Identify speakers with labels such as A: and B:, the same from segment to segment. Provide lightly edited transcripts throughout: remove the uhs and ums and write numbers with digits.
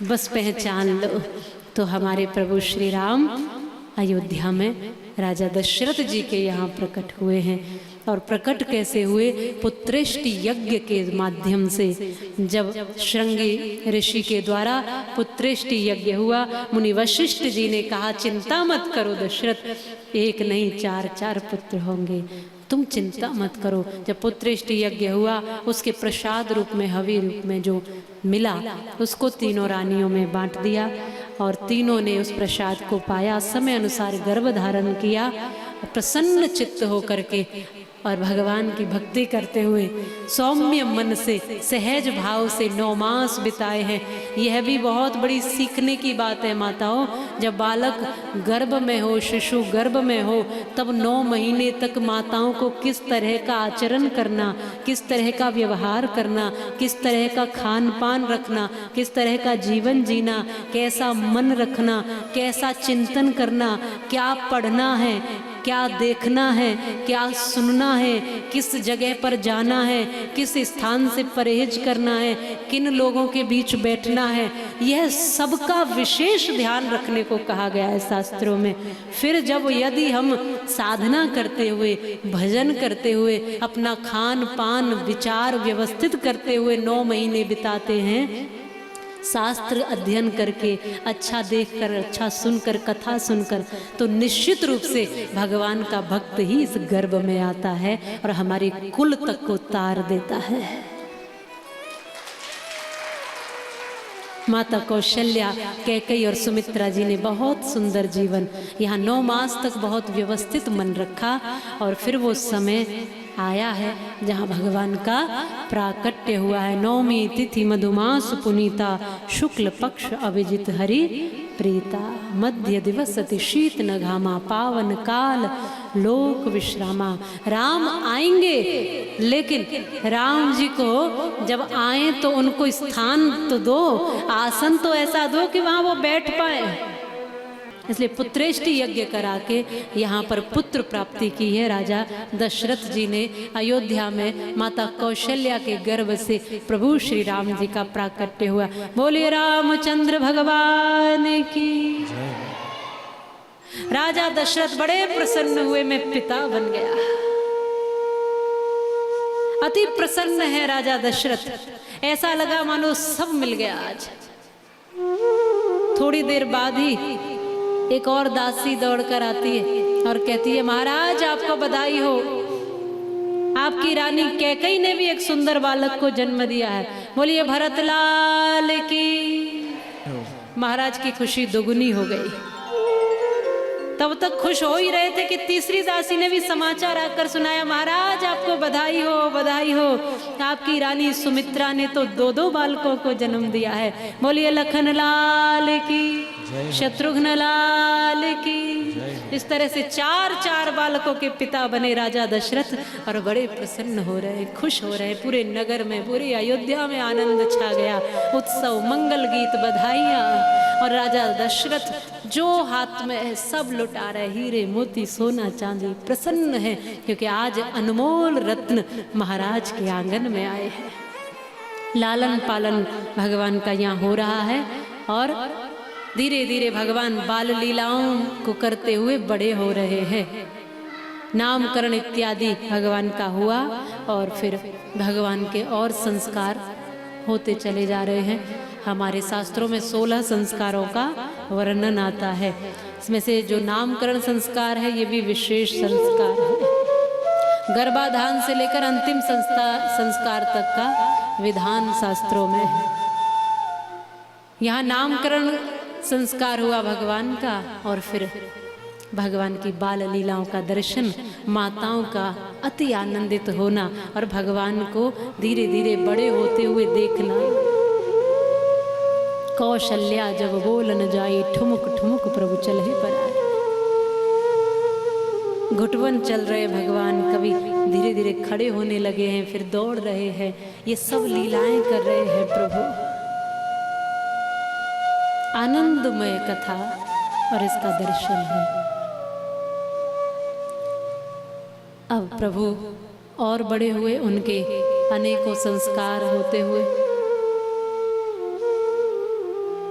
A: बस पहचान लो। तो हमारे प्रभु श्री राम अयोध्या में राजा दशरथ जी के यहाँ प्रकट हुए हैं। और प्रकट कैसे हुए? पुत्रेष्टि यज्ञ के माध्यम से। जब श्रृंगी ऋषि के द्वारा पुत्रेष्टि यज्ञ हुआ, मुनि वशिष्ठ जी ने कहा चिंता मत करो दशरथ, एक नहीं 4 पुत्र होंगे, तुम चिंता मत करो। जब पुत्रेष्टि यज्ञ हुआ, उसके प्रसाद रूप में, हवि रूप में जो मिला, उसको तीनों रानियों में बांट दिया और तीनों ने उस प्रसाद को पाया, समय अनुसार गर्भ धारण किया, प्रसन्न चित्त होकर के और भगवान की भक्ति करते हुए सौम्य मन से सहज भाव से 9 मास बिताए हैं। यह भी बहुत बड़ी सीखने की बात है माताओं। जब बालक गर्भ में हो, शिशु गर्भ में हो, तब 9 महीने तक माताओं को किस तरह का आचरण करना, किस तरह का व्यवहार करना, किस तरह का खान पान रखना, किस तरह का जीवन जीना, कैसा मन रखना, कैसा चिंतन करना, क्या पढ़ना है, क्या देखना है, क्या सुनना है, किस जगह पर जाना है, किस स्थान से परहेज करना है, किन लोगों के बीच बैठना है, यह सबका विशेष ध्यान रखने को कहा गया है शास्त्रों में। फिर जब यदि हम साधना करते हुए, भजन करते हुए, अपना खान पान विचार व्यवस्थित करते हुए 9 महीने बिताते हैं, शास्त्र अध्ययन करके, अच्छा देखकर, अच्छा सुनकर, कथा सुनकर, तो निश्चित रूप से भगवान का भक्त ही इस गर्भ में आता है और हमारे कुल तक को तार देता है। माता कौशल्या, कैकेयी और सुमित्रा जी ने बहुत सुंदर जीवन, यहाँ 9 मास तक बहुत व्यवस्थित मन रखा और फिर वो समय आया है जहाँ भगवान का प्राकट्य हुआ है। 9वीं तिथि मधुमास पुनीता, शुक्ल पक्ष अभिजित हरि प्रीता, मध्य दिवस अति शीत न घामा, पावन काल लोक विश्रामा। राम आएंगे, लेकिन राम जी को जब आए तो उनको स्थान तो दो, आसन तो ऐसा दो कि वहाँ वो बैठ पाए। इसलिए पुत्रेष्टि यज्ञ करा के यहाँ पर पुत्र प्राप्ति की है राजा दशरथ जी ने। अयोध्या में माता कौशल्या के गर्भ से प्रभु श्री राम जी का प्राकट्य हुआ। बोलिए रामचंद्र भगवान की। राजा दशरथ बड़े प्रसन्न हुए, मैं पिता बन गया। अति प्रसन्न है राजा दशरथ, ऐसा लगा मानो सब मिल गया आज। थोड़ी देर बाद ही एक और दासी दौड़कर आती है और कहती है, महाराज आपको बधाई हो, आपकी रानी कैकेयी ने भी एक सुंदर बालक को जन्म दिया है। बोलिए भरतलाल की। महाराज की खुशी दोगुनी हो गई। तब तक खुश हो ही रहे थे कि तीसरी दासी ने भी समाचार आकर सुनाया, महाराज आपको बधाई हो, बधाई हो, आपकी रानी सुमित्रा ने तो 2 बालकों को जन्म दिया है। बोलिए लखन लाल की, शत्रुघ्न लाल की। इस तरह से 4 बालकों के पिता बने राजा दशरथ और बड़े प्रसन्न हो रहे, खुश हो रहे। पूरे नगर में, पूरी अयोध्या में आनंद छा गया, उत्सव, मंगल गीत, बधाइयाँ। और राजा दशरथ जो हाथ में है सब लुटा रहे, हीरे मोती सोना चांदी, प्रसन्न है क्योंकि आज अनमोल रत्न महाराज के आंगन में आए हैं। लालन पालन भगवान का यहाँ हो रहा है और धीरे धीरे भगवान बाल लीलाओं को करते हुए बड़े हो रहे हैं। नामकरण इत्यादि भगवान का हुआ और फिर भगवान के और संस्कार होते चले जा रहे हैं। हमारे शास्त्रों में 16 संस्कारों का वर्णन आता है। इसमें से जो नामकरण संस्कार है ये भी विशेष संस्कार है। गर्भाधान से लेकर अंतिम संस्कार तक का विधान शास्त्रों में है। यहाँ नामकरण संस्कार हुआ भगवान का और फिर भगवान की बाल लीलाओं का दर्शन, माताओं का अति आनंदित होना और भगवान को धीरे धीरे बड़े होते हुए देखना। कौशल्या जब बोल न जाई, ठुमुक ठुमुक प्रभु चले पर आए। घुटवन चल रहे भगवान, कभी धीरे धीरे खड़े होने लगे हैं, फिर दौड़ रहे हैं। ये सब लीलाएं कर रहे हैं प्रभु। आनंदमय कथा और इसका दर्शन है। अब प्रभु और बड़े हुए, उनके अनेकों संस्कार होते हुए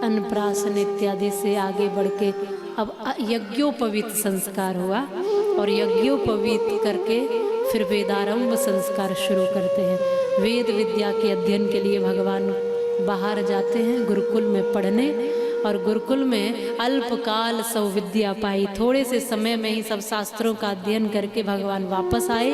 A: अन्नप्राशन इत्यादि से आगे बढ़ के अब यज्ञोपवीत संस्कार हुआ और यज्ञोपवीत करके फिर वेदारंभ संस्कार शुरू करते हैं। वेद विद्या के अध्ययन के लिए भगवान बाहर जाते हैं गुरुकुल में पढ़ने, और गुरुकुल में अल्पकाल सब विद्या पाई। थोड़े से समय में ही सब शास्त्रों का अध्ययन करके भगवान वापस आए